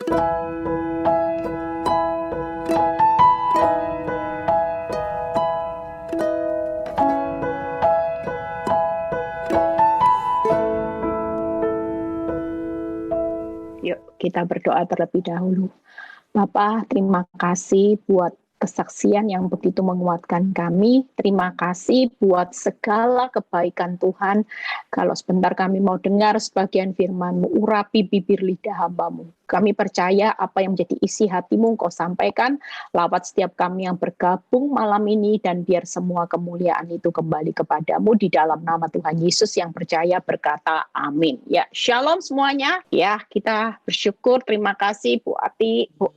Yuk kita berdoa terlebih dahulu. Bapa, terima kasih buat kesaksian yang begitu menguatkan kami. Terima kasih buat segala kebaikan Tuhan. Kalau sebentar kami mau dengar sebagian firman-Mu, urapi bibir lidah hamba-Mu. Kami percaya apa yang menjadi isi hati-Mu Engkau sampaikan lewat setiap kami yang bergabung malam ini, dan biar semua kemuliaan itu kembali kepadamu di dalam nama Tuhan Yesus yang percaya berkata amin. Ya, shalom semuanya. Ya, kita bersyukur. Terima kasih Bu Ati, Bu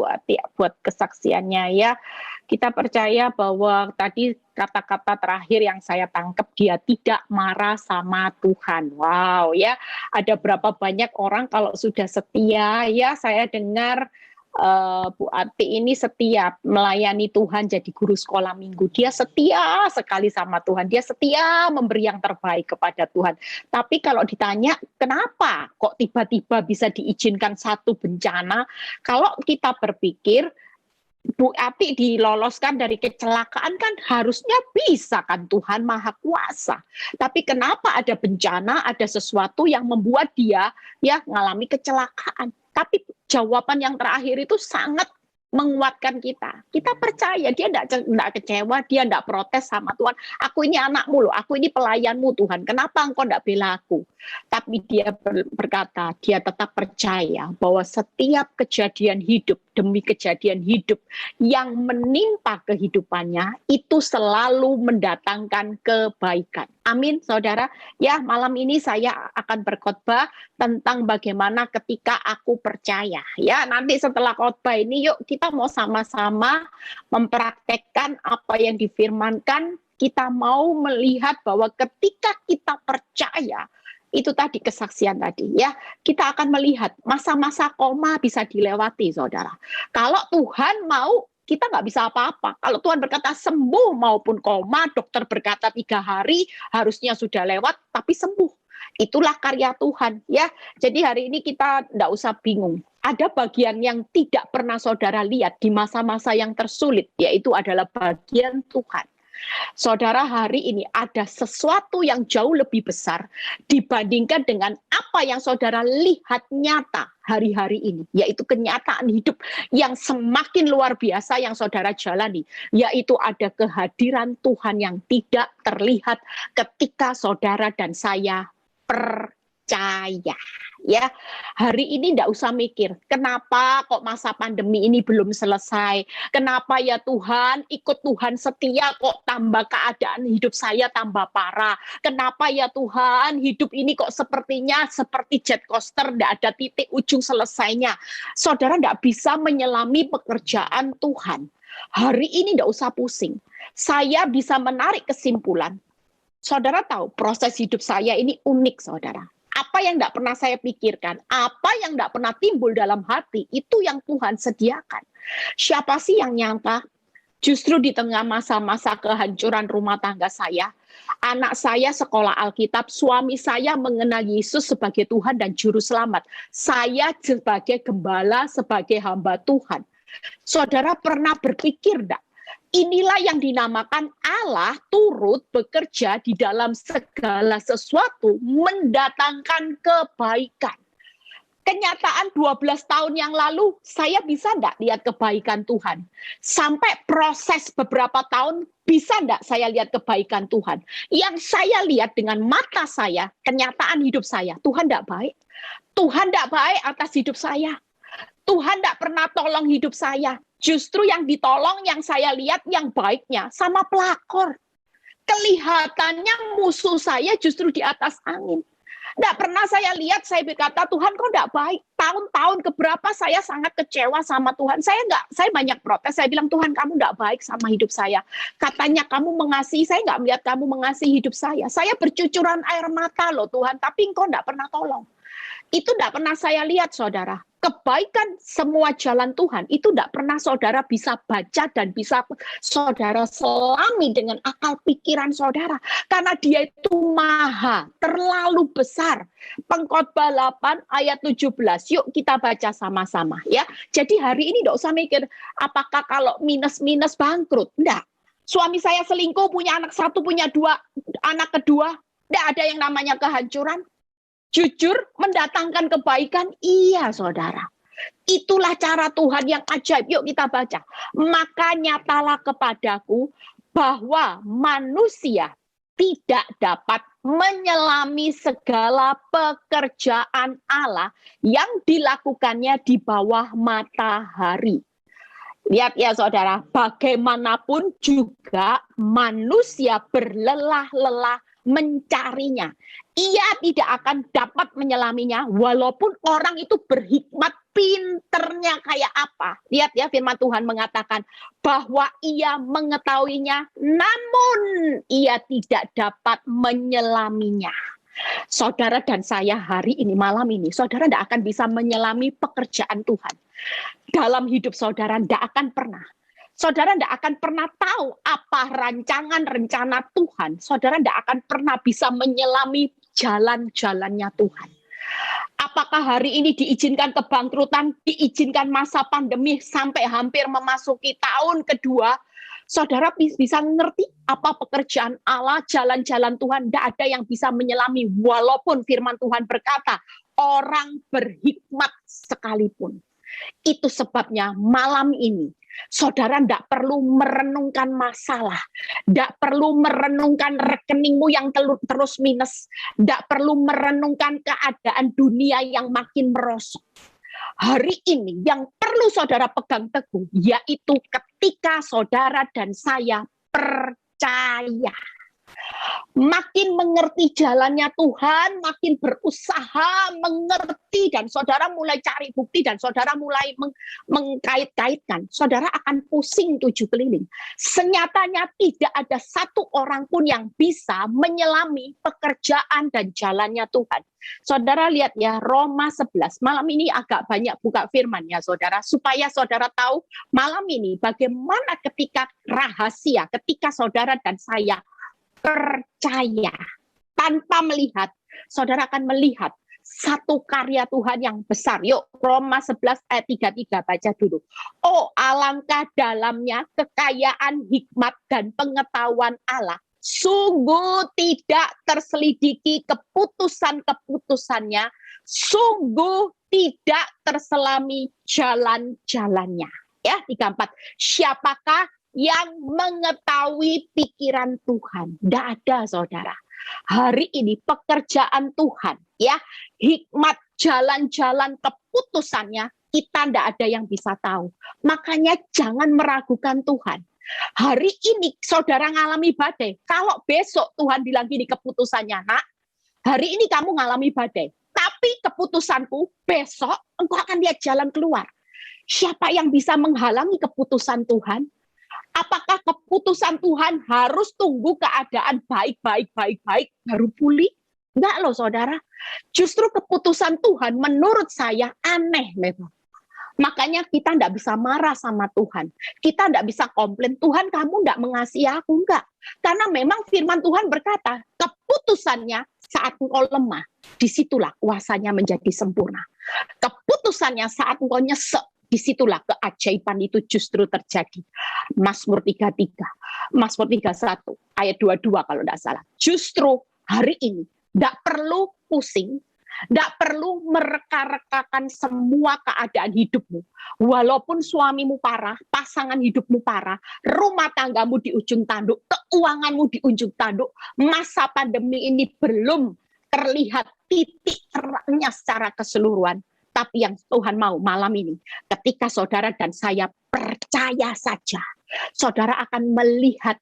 Ati buat kesaksiannya ya. Kita percaya bahwa tadi kata-kata terakhir yang saya tangkap, dia tidak marah sama Tuhan. Wow ya, ada berapa banyak orang kalau sudah setia ya, saya dengar Bu Ati ini setia melayani Tuhan jadi guru sekolah minggu. Dia setia sekali sama Tuhan. Dia setia memberi yang terbaik kepada Tuhan. Tapi kalau ditanya kenapa kok tiba-tiba bisa diizinkan satu bencana, kalau kita berpikir Bu Ati diloloskan dari kecelakaan kan harusnya bisa kan, Tuhan Maha Kuasa. Tapi kenapa ada bencana, ada sesuatu yang membuat dia ya ngalami kecelakaan. Tapi jawaban yang terakhir itu sangat menguatkan kita. Kita percaya dia tidak kecewa, dia tidak protes sama Tuhan. Aku ini anakmu loh, aku ini pelayanmu Tuhan. Kenapa engkau tidak bela aku? Tapi dia berkata, dia tetap percaya bahwa setiap kejadian hidup demi kejadian hidup yang menimpa kehidupannya itu selalu mendatangkan kebaikan. Amin, saudara. Ya, malam ini saya akan berkhotbah tentang bagaimana ketika aku percaya. Ya, nanti setelah khotbah ini yuk kita mau sama-sama mempraktekkan apa yang difirmankan. Kita mau melihat bahwa ketika kita percaya, itu tadi kesaksian tadi ya, kita akan melihat masa-masa koma bisa dilewati, saudara. Kalau Tuhan mau, kita nggak bisa apa-apa. Kalau Tuhan berkata sembuh maupun koma, dokter berkata 3 hari harusnya sudah lewat, tapi sembuh. Itulah karya Tuhan ya. Jadi hari ini kita nggak usah bingung. Ada bagian yang tidak pernah saudara lihat di masa-masa yang tersulit, yaitu adalah bagian Tuhan. Saudara, hari ini ada sesuatu yang jauh lebih besar dibandingkan dengan apa yang saudara lihat nyata hari-hari ini, yaitu kenyataan hidup yang semakin luar biasa yang saudara jalani, yaitu ada kehadiran Tuhan yang tidak terlihat ketika saudara dan saya percaya. Ya, hari ini tidak usah mikir, kenapa kok masa pandemi ini belum selesai? Kenapa ya Tuhan, ikut Tuhan setia kok tambah keadaan hidup saya tambah parah? Kenapa ya Tuhan, hidup ini kok sepertinya seperti jet coaster, tidak ada titik ujung selesainya? Saudara tidak bisa menyelami pekerjaan Tuhan. Hari ini tidak usah pusing. Saya bisa menarik kesimpulan. Saudara tahu, proses hidup saya ini unik, saudara. Apa yang tidak pernah saya pikirkan, apa yang tidak pernah timbul dalam hati, itu yang Tuhan sediakan. Siapa sih yang nyangka? Justru di tengah masa-masa kehancuran rumah tangga saya, anak saya sekolah Alkitab, suami saya mengenal Yesus sebagai Tuhan dan Juru Selamat. Saya sebagai gembala, sebagai hamba Tuhan. Saudara pernah berpikir enggak? Inilah yang dinamakan Allah turut bekerja di dalam segala sesuatu mendatangkan kebaikan. Kenyataan 12 tahun yang lalu, saya bisa enggak lihat kebaikan Tuhan? Sampai proses beberapa tahun, bisa enggak saya lihat kebaikan Tuhan? Yang saya lihat dengan mata saya, kenyataan hidup saya, Tuhan enggak baik. Tuhan enggak baik atas hidup saya. Tuhan enggak pernah tolong hidup saya. Justru yang ditolong, yang saya lihat yang baiknya sama pelakor. Kelihatannya musuh saya justru di atas angin. Tidak pernah saya lihat, saya berkata, Tuhan kok tidak baik. Tahun-tahun keberapa saya sangat kecewa sama Tuhan. Saya banyak protes, saya bilang, Tuhan kamu tidak baik sama hidup saya. Katanya kamu mengasihi, saya nggak melihat kamu mengasihi hidup saya. Saya bercucuran air mata loh Tuhan, tapi engkau tidak pernah tolong. Itu tidak pernah saya lihat, saudara. Kebaikan semua jalan Tuhan itu tidak pernah saudara bisa baca dan bisa saudara selami dengan akal pikiran saudara. Karena dia itu maha, terlalu besar. Pengkhotbah 8 ayat 17. Yuk kita baca sama-sama ya. Jadi hari ini tidak usah mikir apakah kalau minus-minus bangkrut. Enggak. Suami saya selingkuh, punya anak satu, punya dua, anak kedua. Tidak ada yang namanya kehancuran. Jujur mendatangkan kebaikan, iya saudara. Itulah cara Tuhan yang ajaib. Yuk kita baca. Maka nyatalah kepadaku bahwa manusia tidak dapat menyelami segala pekerjaan Allah yang dilakukannya di bawah matahari. Lihat ya saudara, bagaimanapun juga manusia berlelah-lelah mencarinya. Ia tidak akan dapat menyelaminya walaupun orang itu berhikmat, pinternya kayak apa. Lihat ya, firman Tuhan mengatakan bahwa ia mengetahuinya namun ia tidak dapat menyelaminya. Saudara dan saya hari ini, malam ini, saudara tidak akan bisa menyelami pekerjaan Tuhan. Dalam hidup saudara tidak akan pernah. Saudara tidak akan pernah tahu apa rancangan rencana Tuhan. Saudara tidak akan pernah bisa menyelami jalan-jalannya Tuhan. Apakah hari ini diizinkan kebangkrutan, diizinkan masa pandemi sampai hampir memasuki tahun kedua, saudara bisa ngerti apa pekerjaan Allah, jalan-jalan Tuhan. Tidak ada yang bisa menyelami walaupun firman Tuhan berkata, orang berhikmat sekalipun. Itu sebabnya malam ini, saudara tidak perlu merenungkan masalah, tidak perlu merenungkan rekeningmu yang terus minus, tidak perlu merenungkan keadaan dunia yang makin merosot. Hari ini yang perlu saudara pegang teguh, yaitu ketika saudara dan saya percaya. Makin mengerti jalannya Tuhan, makin berusaha mengerti, dan saudara mulai cari bukti, dan saudara mulai mengkait-kaitkan, saudara akan pusing 7 keliling. Senyatanya tidak ada satu orang pun yang bisa menyelami pekerjaan dan jalannya Tuhan. Saudara lihat ya, Roma 11, malam ini agak banyak buka firman ya saudara, supaya saudara tahu malam ini bagaimana ketika rahasia, ketika saudara dan saya percaya tanpa melihat, saudara akan melihat satu karya Tuhan yang besar. Yuk, Roma 11 ayat 33 baca dulu. Oh, alangkah dalamnya kekayaan hikmat dan pengetahuan Allah. Sungguh tidak terselidiki keputusan-keputusannya, sungguh tidak terselami jalan-jalannya. Ya, 34. Siapakah yang mengetahui pikiran Tuhan? Tidak ada saudara. Hari ini pekerjaan Tuhan, ya, hikmat jalan-jalan keputusannya, kita tidak ada yang bisa tahu. Makanya jangan meragukan Tuhan. Hari ini saudara ngalami badai. Kalau besok Tuhan bilang gini keputusannya, nak, hari ini kamu ngalami badai. Tapi keputusanku besok engkau akan lihat jalan keluar. Siapa yang bisa menghalangi keputusan Tuhan? Apakah keputusan Tuhan harus tunggu keadaan baik baru pulih? Enggak loh saudara. Justru keputusan Tuhan menurut saya aneh memang. Makanya kita enggak bisa marah sama Tuhan. Kita enggak bisa komplain, Tuhan kamu enggak mengasihi aku, enggak. Karena memang firman Tuhan berkata, keputusannya saat engkau lemah, disitulah kuasanya menjadi sempurna. Keputusannya saat engkau nyesek, disitulah keajaiban itu justru terjadi. Mazmur 33, Mazmur 31, ayat 22 kalau tidak salah. Justru hari ini, tidak perlu pusing, tidak perlu mereka-rekakan semua keadaan hidupmu. Walaupun suamimu parah, pasangan hidupmu parah, rumah tanggamu di ujung tanduk, keuanganmu di ujung tanduk, masa pandemi ini belum terlihat titik terangnya secara keseluruhan. Tapi yang Tuhan mau malam ini, ketika saudara dan saya percaya saja, saudara akan melihat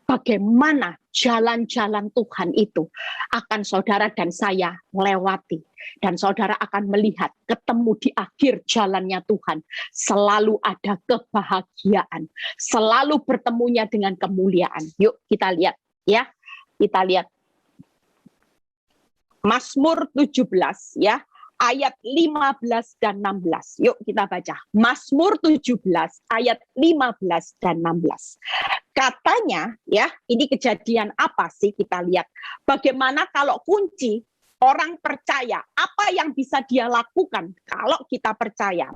bagaimana jalan-jalan Tuhan itu akan saudara dan saya lewati. Dan saudara akan melihat, ketemu di akhir jalannya Tuhan, selalu ada kebahagiaan, selalu bertemunya dengan kemuliaan. Yuk kita lihat ya, kita lihat Mazmur 17 ya, ayat 15 dan 16. Yuk kita baca. Mazmur 17 ayat 15 dan 16. Katanya ya, ini kejadian apa sih kita lihat. Bagaimana kalau kunci orang percaya, apa yang bisa dia lakukan kalau kita percaya.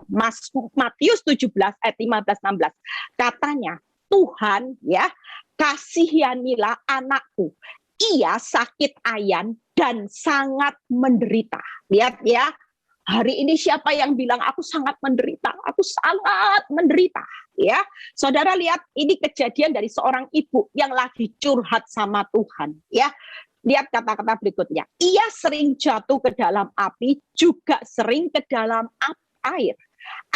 Matius 17 ayat 15-16. Katanya, Tuhan ya, kasihanilah anakku. Ia sakit ayan dan sangat menderita. Lihat ya, hari ini siapa yang bilang aku sangat menderita? Aku sangat menderita. Ya, saudara lihat ini kejadian dari seorang ibu yang lagi curhat sama Tuhan. Ya, lihat kata-kata berikutnya. Ia sering jatuh ke dalam api, juga sering ke dalam air.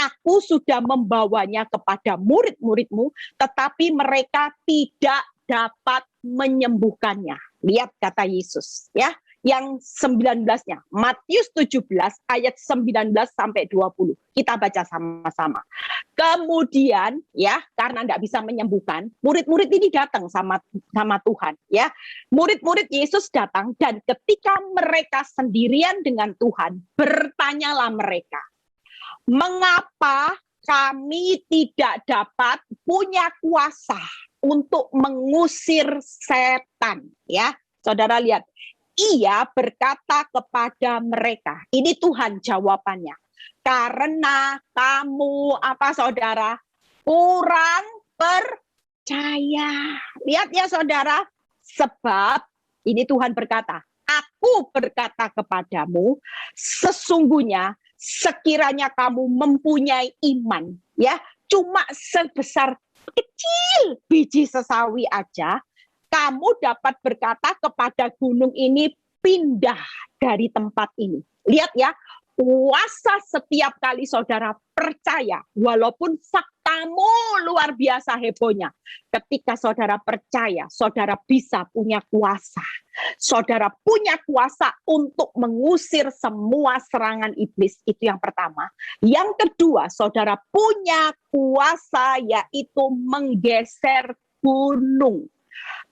Aku sudah membawanya kepada murid-muridmu, tetapi mereka tidak dapat menyembuhkannya. Lihat kata Yesus, ya. Yang 19-nya, Matius 17 ayat 19 sampai 20. Kita baca sama-sama. Kemudian ya, karena tidak bisa menyembuhkan, murid-murid ini datang sama Tuhan ya. Murid-murid Yesus datang dan ketika mereka sendirian dengan Tuhan, bertanyalah mereka, mengapa kami tidak dapat punya kuasa untuk mengusir setan? Ya, saudara lihat. Ia berkata kepada mereka, ini Tuhan jawabannya, karena kamu apa saudara? Kurang percaya. Lihat ya saudara, sebab ini Tuhan berkata, aku berkata kepadamu, sesungguhnya sekiranya kamu mempunyai iman, ya, cuma sebesar kecil biji sesawi aja, kamu dapat berkata kepada gunung ini, pindah dari tempat ini. Lihat ya, kuasa setiap kali saudara percaya, walaupun faktamu luar biasa hebohnya. Ketika saudara percaya, saudara bisa punya kuasa. Saudara punya kuasa untuk mengusir semua serangan iblis. Itu yang pertama. Yang kedua, saudara punya kuasa yaitu menggeser gunung.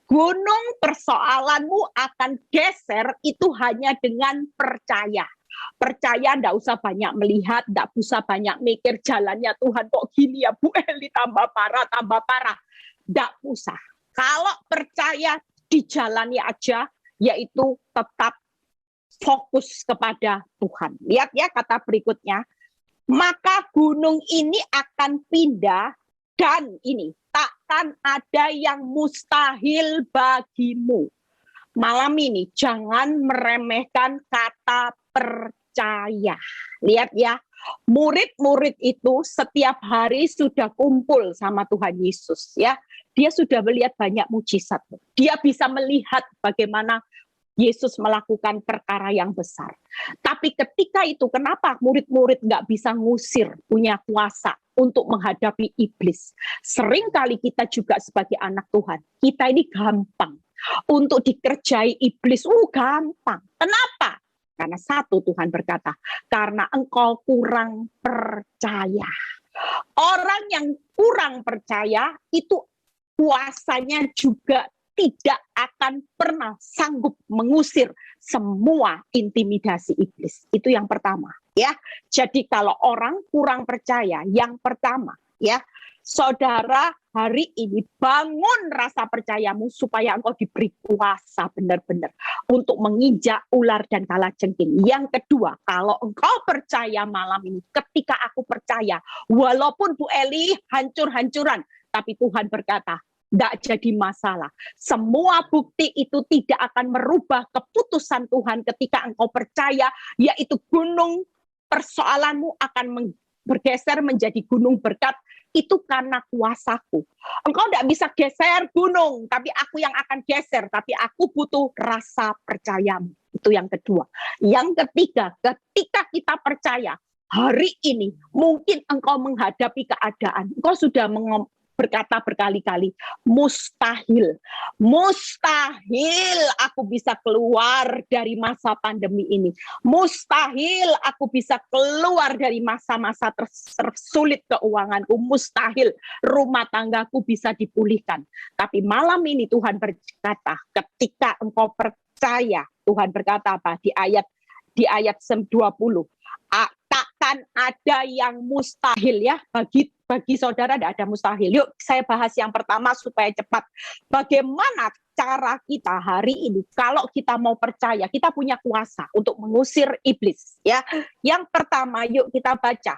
Gunung persoalanmu akan geser itu hanya dengan percaya. Percaya, enggak usah banyak melihat, enggak usah banyak mikir jalannya Tuhan kok gini ya Bu Eli, tambah parah. Enggak usah. Kalau percaya dijalani aja, yaitu tetap fokus kepada Tuhan. Lihat ya kata berikutnya, maka gunung ini akan pindah dan ini takkan ada yang mustahil bagimu. Malam ini jangan meremehkan kata percaya. Lihat ya, murid-murid itu setiap hari sudah kumpul sama Tuhan Yesus ya. Dia sudah melihat banyak mujizat. Dia bisa melihat bagaimana Yesus melakukan perkara yang besar. Tapi ketika itu kenapa murid-murid nggak bisa ngusir, punya kuasa untuk menghadapi iblis? Seringkali kita juga sebagai anak Tuhan, kita ini gampang untuk dikerjai iblis. Gampang. Kenapa? Karena satu Tuhan berkata, karena engkau kurang percaya. Orang yang kurang percaya itu kuasanya juga tidak akan pernah sanggup mengusir semua intimidasi iblis. Itu yang pertama, ya. Jadi kalau orang kurang percaya, yang pertama, ya, saudara hari ini bangun rasa percayamu supaya engkau diberi kuasa benar-benar untuk menginjak ular dan kalajengking. Yang kedua, kalau engkau percaya malam ini, ketika aku percaya, walaupun Bu Eli hancur-hancuran, tapi Tuhan berkata, tidak jadi masalah. Semua bukti itu tidak akan merubah keputusan Tuhan ketika engkau percaya, yaitu gunung persoalanmu akan bergeser menjadi gunung berkat. Itu karena kuasaku. Engkau tidak bisa geser gunung, tapi aku yang akan geser. Tapi aku butuh rasa percayamu. Itu yang kedua. Yang ketiga, ketika kita percaya, hari ini mungkin engkau menghadapi keadaan. Engkau sudah berkata berkali-kali, mustahil aku bisa keluar dari masa pandemi ini. Mustahil aku bisa keluar dari masa-masa tersulit keuanganku. Mustahil rumah tanggaku bisa dipulihkan. Tapi malam ini Tuhan berkata, ketika engkau percaya, Tuhan berkata apa? Di di ayat 20. Takkan ada yang mustahil ya, bagi saudara tidak ada mustahil. Yuk saya bahas yang pertama supaya cepat. Bagaimana cara kita hari ini kalau kita mau percaya, kita punya kuasa untuk mengusir iblis ya. Yang pertama yuk kita baca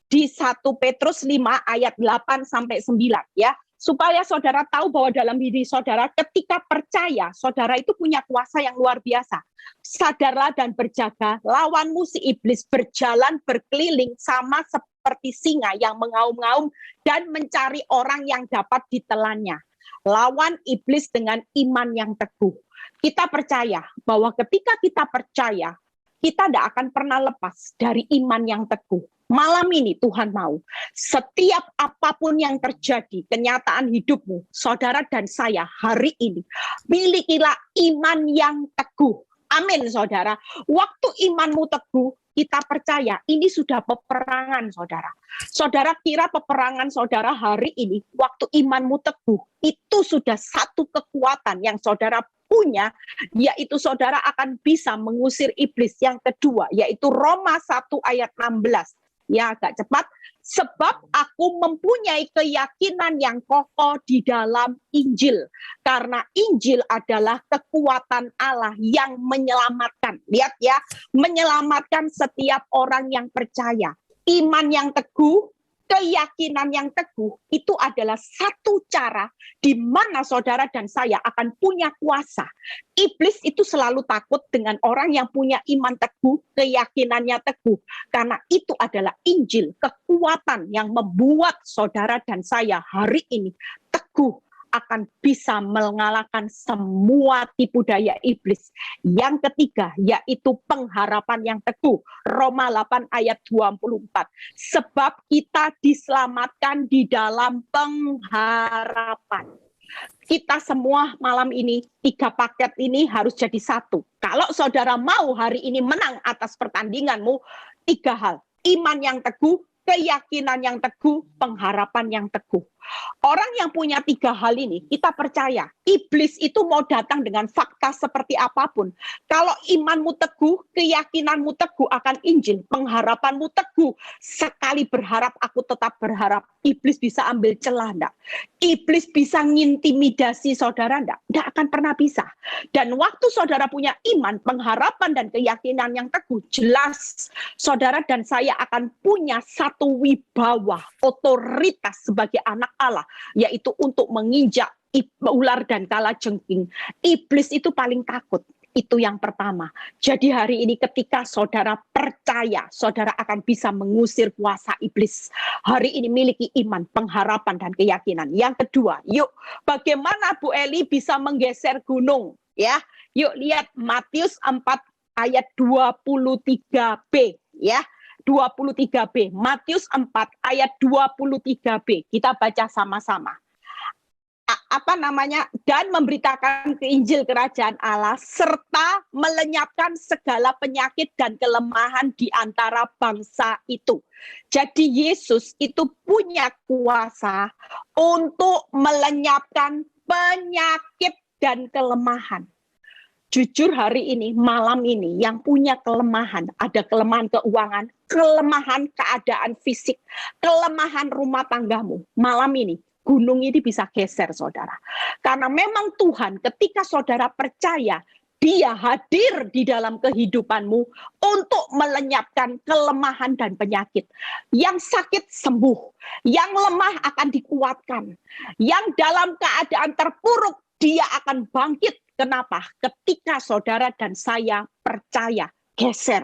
di 1 Petrus 5 ayat 8 sampai 9 ya. Supaya saudara tahu bahwa dalam diri saudara ketika percaya, saudara itu punya kuasa yang luar biasa. Sadarlah dan berjaga, lawanmu si iblis berjalan berkeliling sama seperti singa yang mengaum-ngaum dan mencari orang yang dapat ditelannya. Lawan iblis dengan iman yang teguh. Kita percaya bahwa ketika kita percaya, kita tidak akan pernah lepas dari iman yang teguh. Malam ini Tuhan mau, setiap apapun yang terjadi, kenyataan hidupmu, saudara dan saya hari ini, milikilah iman yang teguh. Amin saudara. Waktu imanmu teguh, kita percaya ini sudah peperangan saudara. Saudara kira peperangan saudara hari ini, waktu imanmu teguh, itu sudah satu kekuatan yang saudara punya, yaitu saudara akan bisa mengusir iblis. Yang kedua, yaitu Roma 1 ayat 16. Ya agak cepat, sebab aku mempunyai keyakinan yang kokoh di dalam Injil. Karena Injil adalah kekuatan Allah yang menyelamatkan. Lihat ya, menyelamatkan setiap orang yang percaya. Iman yang teguh, keyakinan yang teguh, itu adalah satu cara di mana saudara dan saya akan punya kuasa. Iblis itu selalu takut dengan orang yang punya iman teguh, keyakinannya teguh. Karena itu adalah Injil, kekuatan yang membuat saudara dan saya hari ini teguh akan bisa mengalahkan semua tipu daya iblis. Yang ketiga, yaitu pengharapan yang teguh. Roma 8 ayat 24. Sebab kita diselamatkan di dalam pengharapan. Kita semua malam ini, 3 paket ini harus jadi satu. Kalau saudara mau hari ini menang atas pertandinganmu, 3 hal. Iman yang teguh, keyakinan yang teguh, pengharapan yang teguh. Orang yang punya 3 hal ini, kita percaya, iblis itu mau datang dengan fakta seperti apapun. Kalau imanmu teguh, keyakinanmu teguh akan Injil, pengharapanmu teguh, sekali berharap, aku tetap berharap, iblis bisa ambil celah enggak? Iblis bisa ngintimidasi saudara enggak? Enggak akan pernah bisa. Dan waktu saudara punya iman, pengharapan, dan keyakinan yang teguh, jelas saudara dan saya akan punya satu wibawa, otoritas sebagai anak Allah, yaitu untuk menginjak ular dan kalajengking. Iblis itu paling takut. Itu yang pertama. Jadi hari ini ketika saudara percaya, saudara akan bisa mengusir kuasa iblis. Hari ini miliki iman, pengharapan, dan keyakinan. Yang kedua, yuk bagaimana Bu Eli bisa menggeser gunung? Ya, yuk lihat Matius 4 ayat 23b ya. 23b, Matius 4 ayat 23b. Kita baca sama-sama. Dan memberitakan Injil kerajaan Allah serta melenyapkan segala penyakit dan kelemahan di antara bangsa itu. Jadi Yesus itu punya kuasa untuk melenyapkan penyakit dan kelemahan. Jujur hari ini, malam ini, yang punya kelemahan, ada kelemahan keuangan, kelemahan keadaan fisik, kelemahan rumah tanggamu, malam ini, gunung ini bisa geser saudara. Karena memang Tuhan ketika saudara percaya, Dia hadir di dalam kehidupanmu untuk melenyapkan kelemahan dan penyakit. Yang sakit sembuh, yang lemah akan dikuatkan, yang dalam keadaan terpuruk, Dia akan bangkit. Kenapa? Ketika saudara dan saya percaya, geser.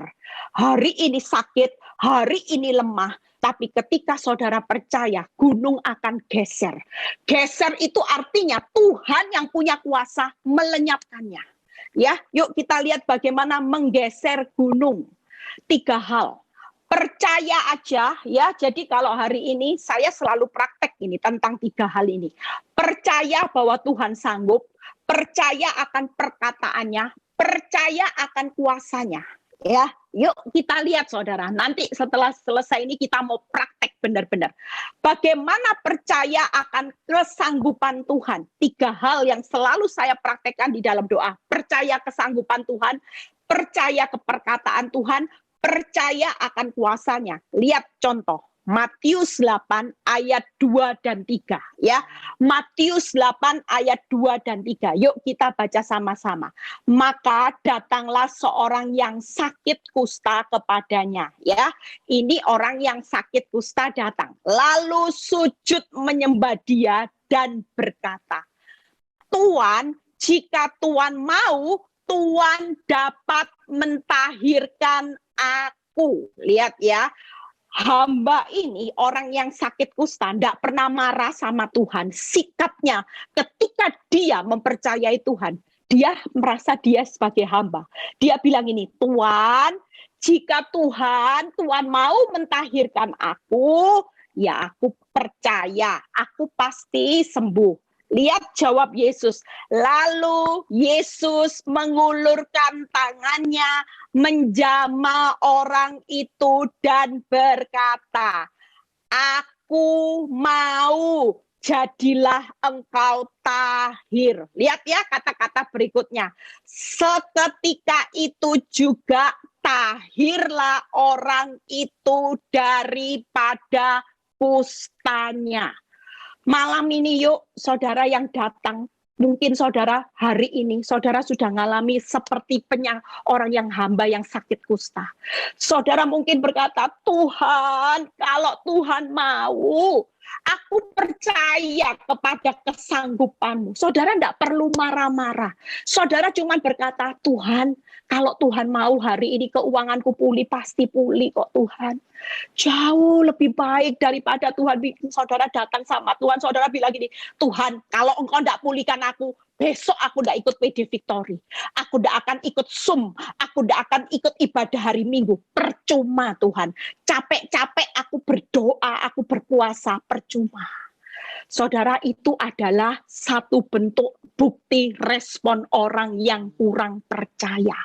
Hari ini sakit, hari ini lemah, tapi ketika saudara percaya, gunung akan geser. Geser itu artinya Tuhan yang punya kuasa melenyapkannya. Ya, yuk kita lihat bagaimana menggeser gunung. 3 hal. Percaya aja ya. Jadi kalau hari ini saya selalu praktek ini tentang 3 hal ini. Percaya bahwa Tuhan sanggup. Percaya akan perkataannya, percaya akan kuasanya. Ya, yuk kita lihat saudara. Nanti setelah selesai ini kita mau praktek benar-benar. Bagaimana percaya akan kesanggupan Tuhan? 3 hal yang selalu saya praktekkan di dalam doa. Percaya kesanggupan Tuhan, percaya ke perkataan Tuhan, percaya akan kuasanya. Lihat contoh, Matius 8 ayat 2 dan 3 ya. Matius 8 ayat 2 dan 3. Yuk kita baca sama-sama. Maka datanglah seorang yang sakit kusta kepadanya ya. Ini orang yang sakit kusta datang. Lalu sujud menyembah dia dan berkata, Tuan, jika Tuan mau, Tuan dapat mentahirkan aku. Lihat ya, hamba ini orang yang sakit kusta tidak pernah marah sama Tuhan. Sikapnya ketika dia mempercayai Tuhan, dia merasa dia sebagai hamba. Dia bilang ini, Tuan, jika Tuan mau mentahirkan aku, ya aku percaya, aku pasti sembuh. Lihat jawab Yesus. Lalu Yesus mengulurkan tangannya, menjamah orang itu dan berkata, aku mau, jadilah engkau tahir. Lihat ya kata-kata berikutnya. Seketika itu juga tahirlah orang itu daripada kustanya. Malam ini yuk saudara yang datang, mungkin saudara hari ini saudara sudah mengalami seperti orang yang hamba yang sakit kusta. Saudara mungkin berkata, Tuhan, kalau Tuhan mau, aku percaya kepada kesanggupanmu. Saudara tidak perlu marah-marah. Saudara cuma berkata, Tuhan, kalau Tuhan mau hari ini keuanganku pulih, pasti pulih kok Tuhan. Jauh lebih baik daripada Tuhan. Saudara datang sama Tuhan, saudara bilang gini, Tuhan, kalau engkau tidak pulihkan aku, besok aku tidak ikut PD Victory. Aku tidak akan ikut Zoom. Aku tidak akan ikut ibadah hari Minggu. Percuma Tuhan. Capek-capek aku berdoa, aku berpuasa. Percuma. Saudara, itu adalah satu bentuk bukti respon orang yang kurang percaya.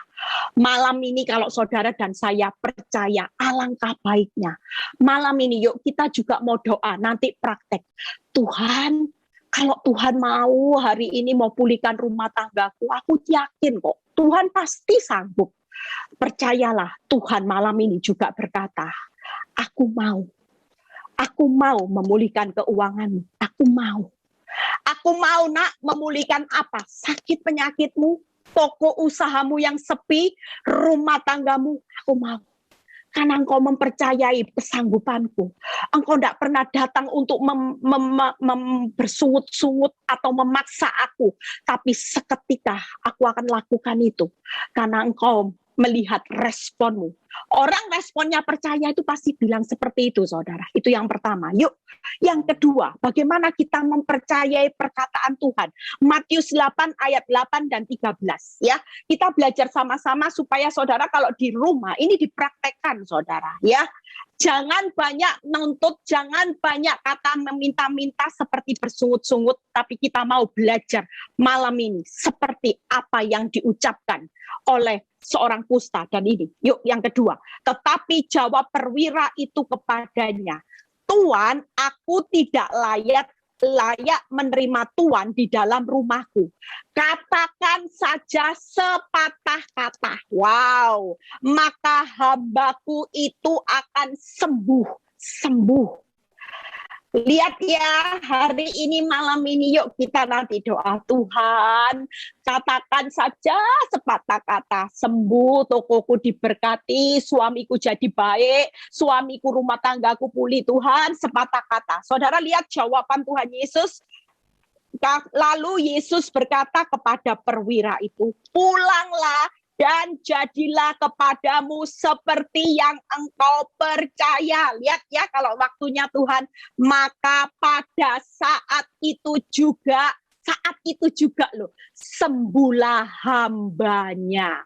Malam ini kalau saudara dan saya percaya, alangkah baiknya. Malam ini yuk kita juga mau doa, nanti praktek. Tuhan, kalau Tuhan mau hari ini mau pulihkan rumah tanggaku, aku yakin kok Tuhan pasti sanggup. Percayalah, Tuhan malam ini juga berkata, aku mau. Aku mau memulihkan keuanganmu. Aku mau. Aku mau nak memulihkan apa? Sakit penyakitmu, toko usahamu yang sepi, rumah tanggamu. Aku mau. Karena engkau mempercayai kesanggupanku. Engkau tidak pernah datang untuk bersungut-sungut atau memaksa aku. Tapi seketika aku akan lakukan itu. Karena engkau melihat responmu. Orang responnya percaya itu pasti bilang seperti itu, saudara. Itu yang pertama. Yuk, yang kedua, bagaimana kita mempercayai perkataan Tuhan. Matius 8 ayat 8 dan 13. Ya, kita belajar sama-sama supaya saudara kalau di rumah ini dipraktekkan, saudara. Ya, jangan banyak nuntut, jangan banyak kata meminta-minta seperti bersungut-sungut, tapi kita mau belajar malam ini seperti apa yang diucapkan oleh seorang kusta. Dan ini, yuk yang kedua. Tetapi jawab perwira itu kepadanya, Tuan, aku tidak layak menerima Tuan di dalam rumahku. Katakan saja sepatah kata. Wow, maka hambaku itu akan sembuh. Lihat ya, hari ini malam ini yuk kita nanti doa, Tuhan, katakan saja sepatah kata, sembuh, tokoku diberkati, suamiku jadi baik, suamiku rumah tanggaku pulih, Tuhan, sepatah kata. Saudara lihat jawaban Tuhan Yesus. Lalu Yesus berkata kepada perwira itu, pulanglah dan jadilah kepadamu seperti yang engkau percaya. Lihat ya, kalau waktunya Tuhan, maka pada saat itu juga loh, sembuhlah hambanya.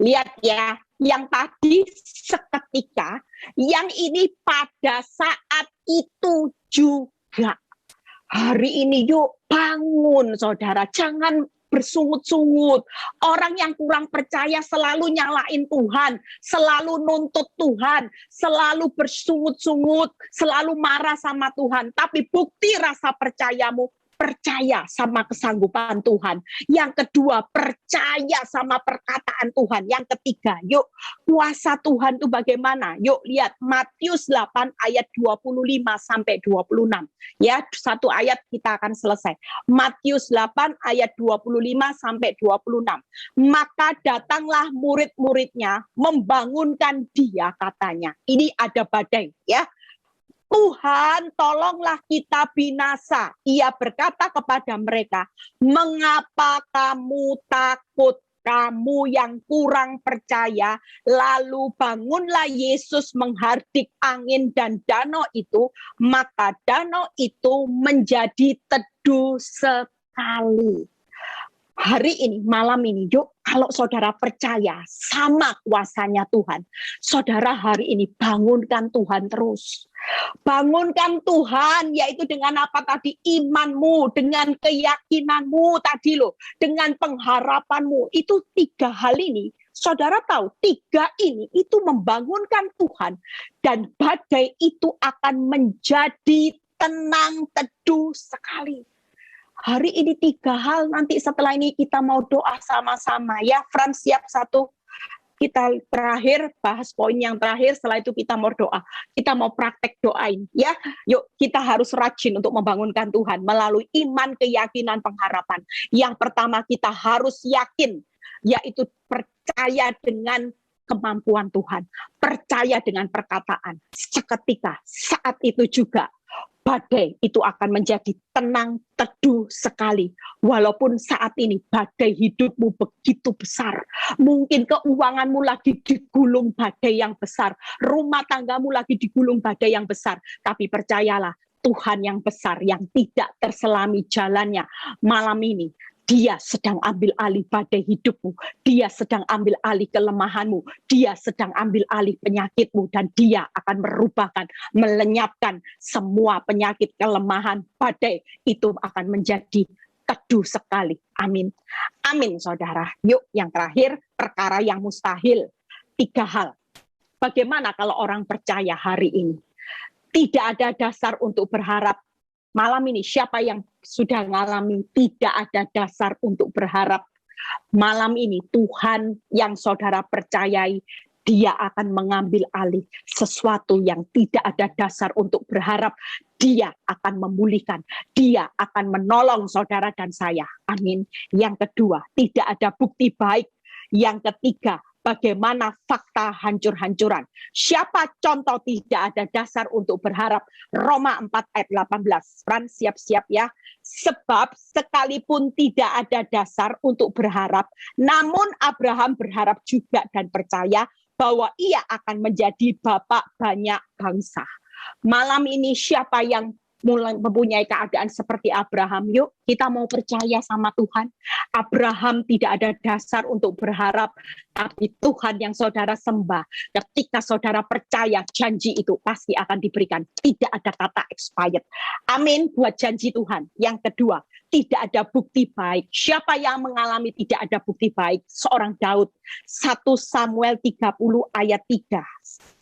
Lihat ya, yang tadi seketika, yang ini pada saat itu juga. Hari ini yuk bangun saudara, jangan bersungut-sungut. Orang yang kurang percaya selalu nyalain Tuhan, selalu nuntut Tuhan, selalu bersungut-sungut, selalu marah sama Tuhan. Tapi bukti rasa percayamu, percaya sama kesanggupan Tuhan. Yang kedua, percaya sama perkataan Tuhan. Yang ketiga, yuk kuasa Tuhan itu bagaimana? Yuk lihat Matius 8 ayat 25 sampai 26. Ya, satu ayat kita akan selesai. Matius 8 ayat 25 sampai 26. Maka datanglah murid-muridnya membangunkan dia, katanya. Ini ada badai, ya. Tuhan, tolonglah kita binasa. Ia berkata kepada mereka, mengapa kamu takut, kamu yang kurang percaya? Lalu bangunlah Yesus menghardik angin dan danau itu, maka danau itu menjadi teduh sekali. Hari ini, malam ini, yuk kalau saudara percaya sama kuasanya Tuhan, saudara hari ini bangunkan Tuhan terus. Bangunkan Tuhan, yaitu dengan apa tadi? Imanmu, dengan keyakinanmu tadi loh, dengan pengharapanmu. Itu 3 hal ini, saudara tahu 3 ini itu membangunkan Tuhan. Dan badai itu akan menjadi tenang, teduh sekali. Hari ini 3 hal, nanti setelah ini kita mau doa sama-sama. Ya, Frans siap 1. Kita terakhir, bahas poin yang terakhir, setelah itu kita mau doa. Kita mau praktek doain. Ya, yuk kita harus rajin untuk membangunkan Tuhan melalui iman, keyakinan, pengharapan. Yang pertama kita harus yakin, yaitu percaya dengan kemampuan Tuhan. Percaya dengan perkataan. Seketika, saat itu juga, badai itu akan menjadi tenang, teduh sekali. Walaupun saat ini badai hidupmu begitu besar. Mungkin keuanganmu lagi digulung badai yang besar. Rumah tanggamu lagi digulung badai yang besar. Tapi percayalah, Tuhan yang besar, yang tidak terselami jalannya. Malam ini, Dia sedang ambil alih badai hidupmu. Dia sedang ambil alih kelemahanmu. Dia sedang ambil alih penyakitmu. Dan Dia akan merubahkan, melenyapkan semua penyakit, kelemahan, badai. Itu akan menjadi teduh sekali. Amin. Amin, saudara. Yuk, yang terakhir, perkara yang mustahil. 3 hal. Bagaimana kalau orang percaya hari ini? Tidak ada dasar untuk berharap. Malam ini siapa yang sudah mengalami tidak ada dasar untuk berharap? Malam ini Tuhan yang saudara percayai, Dia akan mengambil alih sesuatu yang tidak ada dasar untuk berharap. Dia akan memulihkan, Dia akan menolong saudara dan saya. Amin. Yang kedua, tidak ada bukti baik. Yang ketiga, bagaimana fakta hancur-hancuran. Siapa contoh tidak ada dasar untuk berharap? Roma 4 ayat 18. Fran siap-siap ya. Sebab sekalipun tidak ada dasar untuk berharap, namun Abraham berharap juga dan percaya bahwa ia akan menjadi bapak banyak bangsa. Malam ini siapa yang mempunyai keadaan seperti Abraham? Yuk kita mau percaya sama Tuhan. Abraham tidak ada dasar untuk berharap, tapi Tuhan yang saudara sembah, ketika saudara percaya, janji itu pasti akan diberikan. Tidak ada kata expired. Amin buat janji Tuhan. Yang kedua, tidak ada bukti baik. Siapa yang mengalami tidak ada bukti baik? Seorang Daud. 1 Samuel 30 ayat 3,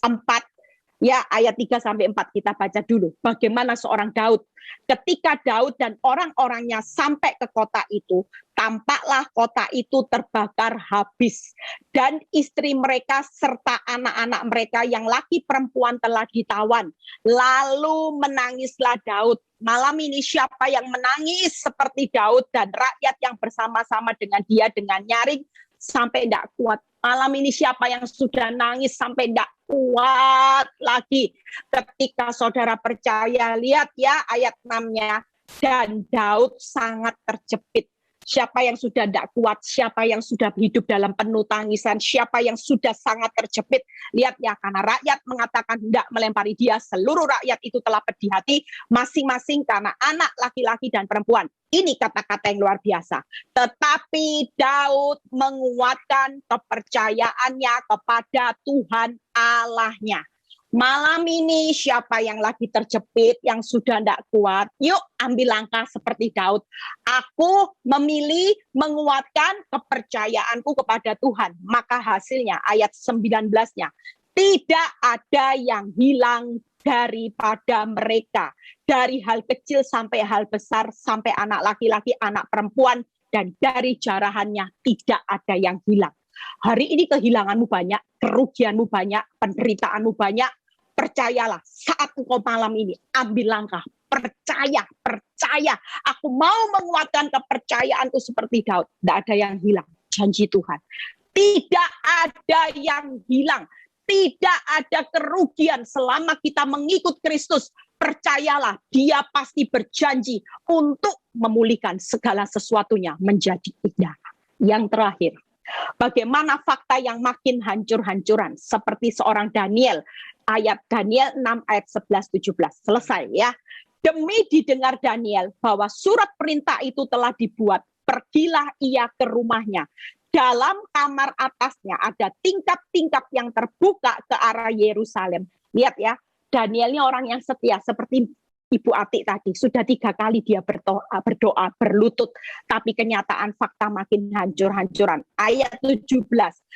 4. Ya, ayat 3 sampai 4 kita baca dulu. Bagaimana seorang Daud? Ketika Daud dan orang-orangnya sampai ke kota itu, tampaklah kota itu terbakar habis. Dan istri mereka serta anak-anak mereka yang laki perempuan telah ditawan. Lalu menangislah Daud. Malam ini siapa yang menangis seperti Daud dan rakyat yang bersama-sama dengan dia dengan nyaring sampai tidak kuat? Malam ini siapa yang sudah nangis sampai tidak kuat lagi? Ketika saudara percaya, lihat ya ayat 6-nya. Dan Daud sangat terjepit. Siapa yang sudah tidak kuat, siapa yang sudah hidup dalam penuh tangisan, siapa yang sudah sangat terjepit. Lihat ya, karena rakyat mengatakan tidak melempari dia, seluruh rakyat itu telah pedih hati, masing-masing karena anak laki-laki dan perempuan. Ini kata-kata yang luar biasa. Tetapi Daud menguatkan kepercayaannya kepada Tuhan Allahnya. Malam ini siapa yang lagi terjepit, yang sudah tidak kuat, yuk ambil langkah seperti Daud. Aku memilih menguatkan kepercayaanku kepada Tuhan. Maka hasilnya ayat 19-nya, tidak ada yang hilang daripada mereka. Dari hal kecil sampai hal besar, sampai anak laki-laki, anak perempuan, dan dari jarahannya tidak ada yang hilang. Hari ini kehilanganmu banyak, kerugianmu banyak, penderitaanmu banyak. Percayalah, saat engkau malam ini ambil langkah, percaya. Aku mau menguatkan kepercayaanku seperti Daud. Tidak ada yang hilang, janji Tuhan. Tidak ada yang hilang, tidak ada kerugian selama kita mengikut Kristus. Percayalah, Dia pasti berjanji untuk memulihkan segala sesuatunya menjadi indah. Yang terakhir, bagaimana fakta yang makin hancur-hancuran seperti seorang Daniel, ayat Daniel 6 ayat 11-17. Selesai ya. Demi didengar Daniel bahwa surat perintah itu telah dibuat, pergilah ia ke rumahnya. Dalam kamar atasnya ada tingkap-tingkap yang terbuka ke arah Yerusalem. Lihat ya, Daniel ini orang yang setia seperti Ibu Atik tadi. Sudah 3 kali dia berdoa, berlutut. Tapi kenyataan fakta makin hancur-hancuran. Ayat 17.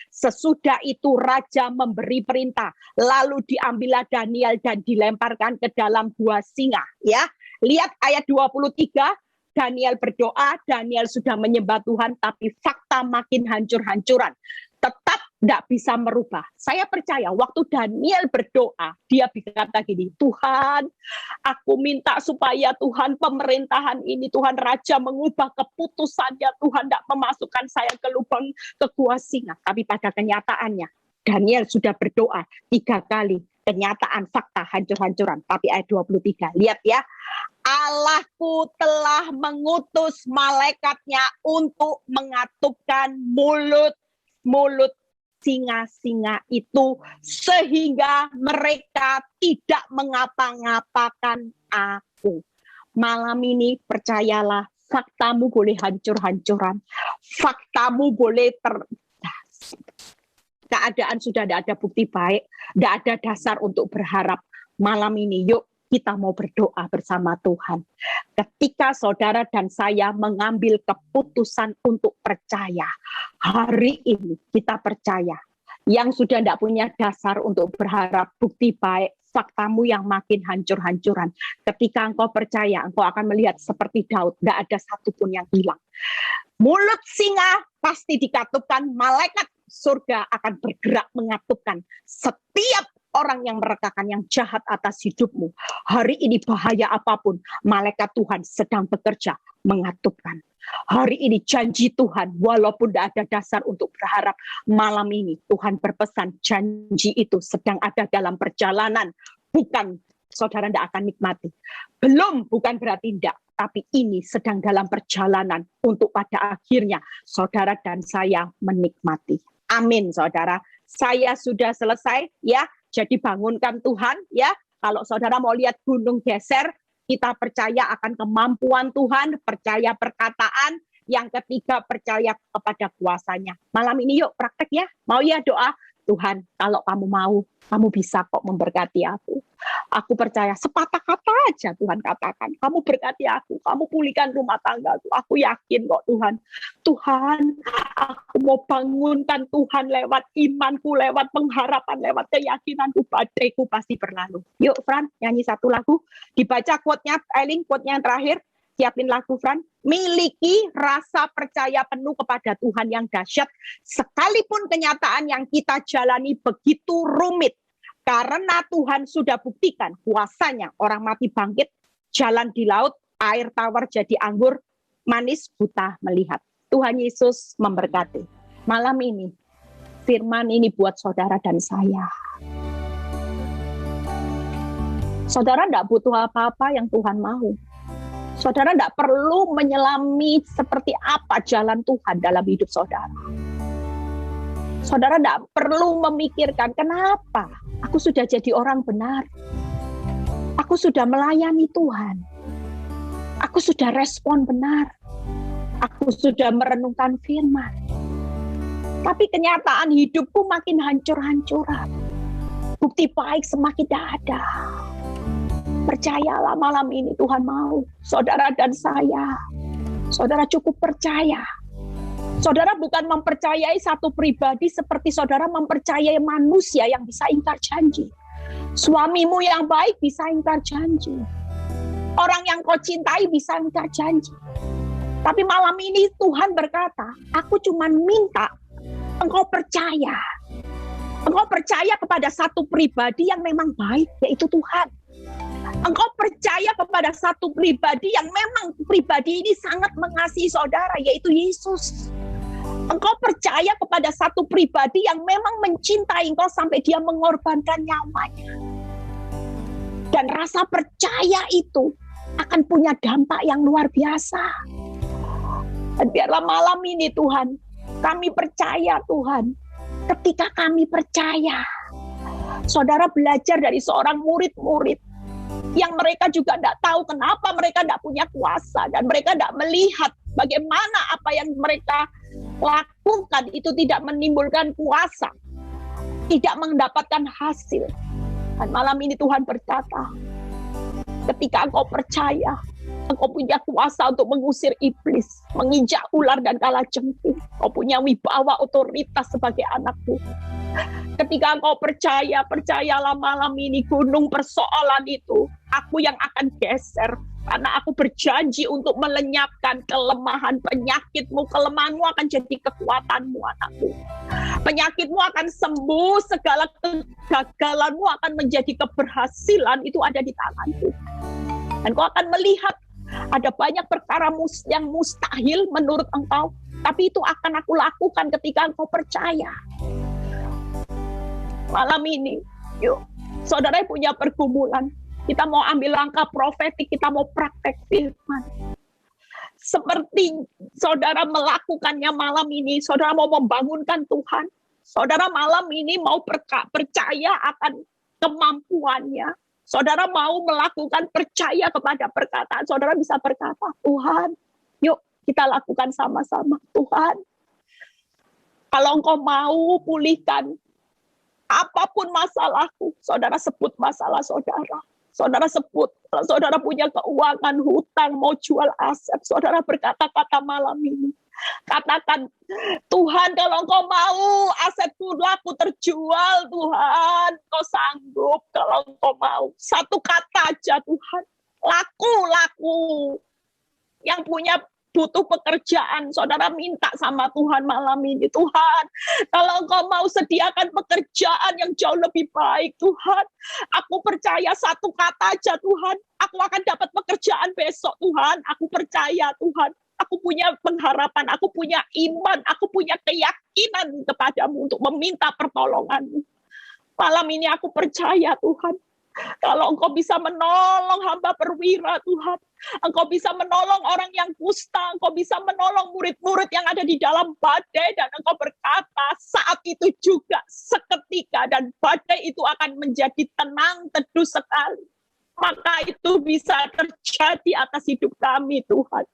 Sesudah itu raja memberi perintah. Lalu diambillah Daniel dan dilemparkan ke dalam gua singa. Ya, lihat ayat 23. Daniel berdoa, Daniel sudah menyembah Tuhan, tapi fakta makin hancur-hancuran. Tetap tidak bisa merubah. Saya percaya waktu Daniel berdoa, dia berkata gini, Tuhan, aku minta supaya Tuhan pemerintahan ini, Tuhan Raja mengubah keputusannya, Tuhan tidak memasukkan saya ke lubang ke gua singa. Tapi pada kenyataannya, Daniel sudah berdoa 3 kali. Kenyataan fakta hancur-hancuran. Tapi ayat 23, lihat ya. Allahku telah mengutus malaikatnya untuk mengatupkan mulut singa-singa itu sehingga mereka tidak mengapa-ngapakan aku. Malam ini percayalah, faktamu boleh hancur-hancuran. Faktamu boleh keadaan sudah tidak ada bukti baik, tidak ada dasar untuk berharap. Malam ini yuk kita mau berdoa bersama Tuhan. Ketika saudara dan saya mengambil keputusan untuk percaya, hari ini kita percaya. Yang sudah tidak punya dasar untuk berharap bukti baik, faktamu yang makin hancur-hancuran. Ketika engkau percaya, engkau akan melihat seperti Daud, tidak ada satupun yang hilang. Mulut singa pasti dikatupkan, malaikat surga akan bergerak mengatupkan setiap orang yang merekakan yang jahat atas hidupmu. Hari ini bahaya apapun, malaikat Tuhan sedang bekerja mengatupkan. Hari ini janji Tuhan, walaupun tidak ada dasar untuk berharap, malam ini Tuhan berpesan janji itu sedang ada dalam perjalanan. Bukan saudara tidak akan nikmati. Bukan berarti tidak. Tapi ini sedang dalam perjalanan untuk pada akhirnya saudara dan saya menikmati. Amin, saudara. Saya sudah selesai, ya. Jadi bangunkan Tuhan, ya. Kalau saudara mau lihat gunung geser, kita percaya akan kemampuan Tuhan, percaya perkataan. Yang ketiga, percaya kepada kuasanya. Malam ini yuk praktek ya. Mau ya doa? Tuhan, kalau kamu mau, kamu bisa kok memberkati aku. Aku percaya, sepatah kata aja Tuhan katakan. Kamu berkati aku, kamu pulihkan rumah tanggaku. Aku yakin kok Tuhan. Tuhan, aku mau bangunkan Tuhan lewat imanku, lewat pengharapan, lewat keyakinanku. Badaiku pasti berlalu. Yuk Fran, nyanyi satu lagu. Dibaca quote-nya, Eileen, quote-nya yang terakhir. Siapin lagu, Fran. Miliki rasa percaya penuh kepada Tuhan yang dahsyat, sekalipun kenyataan yang kita jalani begitu rumit. Karena Tuhan sudah buktikan kuasanya, orang mati bangkit, jalan di laut, air tawar jadi anggur, manis buta melihat. Tuhan Yesus memberkati. Malam ini, firman ini buat saudara dan saya. Saudara tidak butuh apa-apa yang Tuhan mau. Saudara tidak perlu menyelami seperti apa jalan Tuhan dalam hidup saudara. Saudara tidak perlu memikirkan kenapa aku sudah jadi orang benar. Aku sudah melayani Tuhan. Aku sudah respon benar. Aku sudah merenungkan firman. Tapi kenyataan hidupku makin hancur-hancuran. Bukti baik semakin tidak ada. Percayalah malam ini Tuhan mau. Saudara dan saya. Saudara cukup percaya. Saudara bukan mempercayai satu pribadi seperti saudara mempercayai manusia yang bisa ingkar janji. Suamimu yang baik bisa ingkar janji. Orang yang kau cintai bisa ingkar janji. Tapi malam ini Tuhan berkata, aku cuma minta engkau percaya. Engkau percaya kepada satu pribadi yang memang baik, yaitu Tuhan. Engkau percaya kepada satu pribadi yang memang pribadi ini sangat mengasihi saudara, yaitu Yesus. Engkau percaya kepada satu pribadi yang memang mencintai engkau sampai dia mengorbankan nyawanya. Dan rasa percaya itu akan punya dampak yang luar biasa. Dan biarlah malam ini Tuhan, kami percaya Tuhan, ketika kami percaya, saudara belajar dari seorang murid-murid, yang mereka juga tidak tahu kenapa mereka tidak punya kuasa, dan mereka tidak melihat bagaimana apa yang mereka lakukan itu tidak menimbulkan kuasa, tidak mendapatkan hasil. Dan malam ini Tuhan berkata, ketika engkau percaya, engkau punya kuasa untuk mengusir iblis, menginjak ular dan kalajengking. Engkau punya wibawa otoritas sebagai anakku. Ketika engkau percaya, percayalah malam ini gunung persoalan itu, aku yang akan geser. Karena aku berjanji untuk melenyapkan kelemahan penyakitmu. Kelemahanmu akan jadi kekuatanmu, anakku. Penyakitmu akan sembuh, segala kegagalanmu akan menjadi keberhasilan, itu ada di tanganku. Dan kau akan melihat ada banyak perkara yang mustahil menurut engkau, tapi itu akan aku lakukan ketika engkau percaya. Malam ini, yuk, saudara punya pergumulan. Kita mau ambil langkah profetik, kita mau praktek firman. Seperti saudara melakukannya malam ini, saudara mau membangunkan Tuhan. Saudara malam ini mau percaya akan kemampuannya. Saudara mau melakukan percaya kepada perkataan. Saudara bisa berkata, Tuhan, yuk kita lakukan sama-sama. Tuhan, kalau engkau mau pulihkan apapun masalahku, saudara sebut masalah saudara. Saudara sebut, kalau saudara punya keuangan, hutang, mau jual aset, saudara berkata-kata malam ini. Katakan, Tuhan kalau engkau mau asetku laku terjual, Tuhan, kau sanggup kalau engkau mau. Satu kata aja Tuhan, laku. Yang punya butuh pekerjaan, saudara minta sama Tuhan malam ini, Tuhan, kalau engkau mau sediakan pekerjaan yang jauh lebih baik, Tuhan, aku percaya satu kata aja Tuhan, aku akan dapat pekerjaan besok, Tuhan, aku percaya Tuhan, aku punya pengharapan, aku punya iman, aku punya keyakinan kepadamu untuk meminta pertolonganmu. Malam ini aku percaya Tuhan, kalau engkau bisa menolong hamba perwira Tuhan, engkau bisa menolong orang yang kusta, engkau bisa menolong murid-murid yang ada di dalam badai, dan engkau berkata saat itu juga seketika dan badai itu akan menjadi tenang teduh sekali. Maka itu bisa terjadi atas hidup kami Tuhan.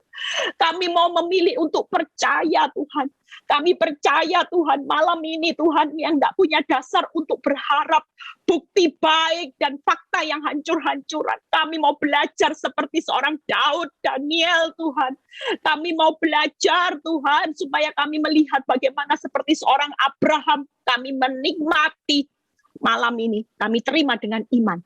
Kami mau memilih untuk percaya Tuhan. Kami percaya Tuhan malam ini Tuhan yang tidak punya dasar untuk berharap bukti baik dan fakta yang hancur-hancuran. Kami mau belajar seperti seorang Daud, Daniel Tuhan. Kami mau belajar Tuhan supaya kami melihat bagaimana seperti seorang Abraham. Kami menikmati malam ini. Kami terima dengan iman.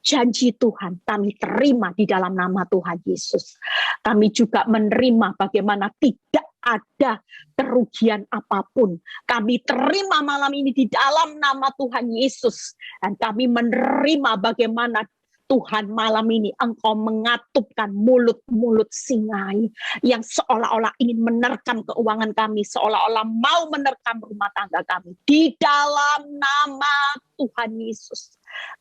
Janji Tuhan kami terima di dalam nama Tuhan Yesus. Kami juga menerima bagaimana tidak ada kerugian apapun. Kami terima malam ini di dalam nama Tuhan Yesus. Dan kami menerima bagaimana Tuhan malam ini engkau mengatupkan mulut-mulut singai yang seolah-olah ingin menerkam keuangan kami, seolah-olah mau menerkam rumah tangga kami. Di dalam nama Tuhan Yesus.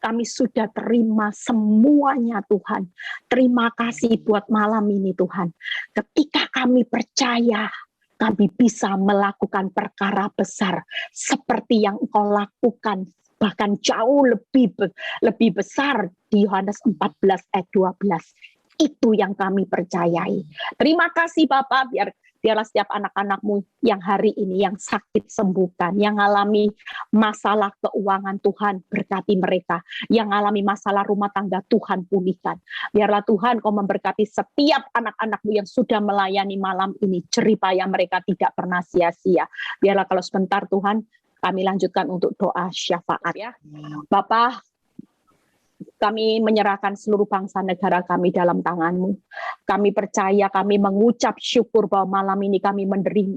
Kami sudah terima semuanya Tuhan. Terima kasih buat malam ini Tuhan. Ketika kami percaya, kami bisa melakukan perkara besar seperti yang Engkau lakukan, bahkan jauh lebih besar di Yohanes 14 ayat 12. Itu yang kami percayai. Terima kasih Bapak, biarlah setiap anak-anakmu yang hari ini yang sakit sembuhkan, yang alami masalah keuangan Tuhan berkati mereka, yang alami masalah rumah tangga Tuhan pulihkan. Biarlah Tuhan Kau memberkati setiap anak-anakmu yang sudah melayani malam ini, jeripaya mereka tidak pernah sia-sia. Biarlah kalau sebentar Tuhan kami lanjutkan untuk doa syafaat ya. Bapak, Kami menyerahkan seluruh bangsa negara kami dalam tangan-Mu. Kami percaya, kami mengucap syukur bahwa malam ini kami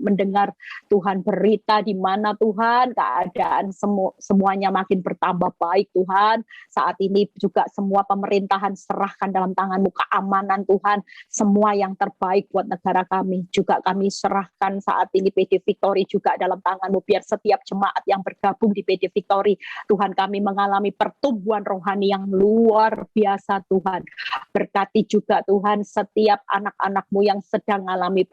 mendengar Tuhan berita di mana Tuhan keadaan semuanya makin bertambah baik Tuhan. Saat ini juga semua pemerintahan serahkan dalam tangan-Mu, keamanan Tuhan, semua yang terbaik buat negara kami. Juga kami serahkan saat ini PD Victory juga dalam tangan-Mu, biar setiap jemaat yang bergabung di PD Victory, Tuhan, kami mengalami pertumbuhan rohani yang luar biasa Tuhan. Berkati juga Tuhan setiap anak-anak-Mu yang sedang mengalami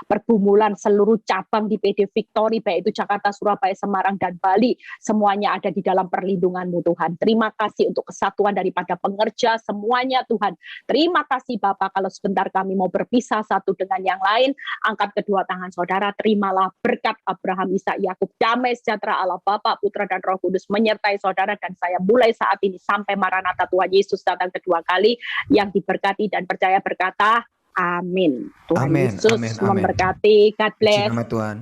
pergumulan, seluruh cabang di PD Victory, baik itu Jakarta, Surabaya, Semarang, dan Bali, semuanya ada di dalam perlindungan-Mu Tuhan. Terima kasih untuk kesatuan daripada pengerja semuanya Tuhan. Terima kasih Bapak, kalau sebentar kami mau berpisah satu dengan yang lain, angkat kedua tangan saudara, terimalah berkat Abraham, Ishak, Yakub, damai sejahtera Allah Bapa, Putra, dan Roh Kudus menyertai saudara dan saya mulai saat ini sampai Maranatha Tuhan Yesus datang kedua kali, yang diberkati dan percaya berkata amin. Tuhan Yesus memberkati. God bless. Puji nama Tuhan.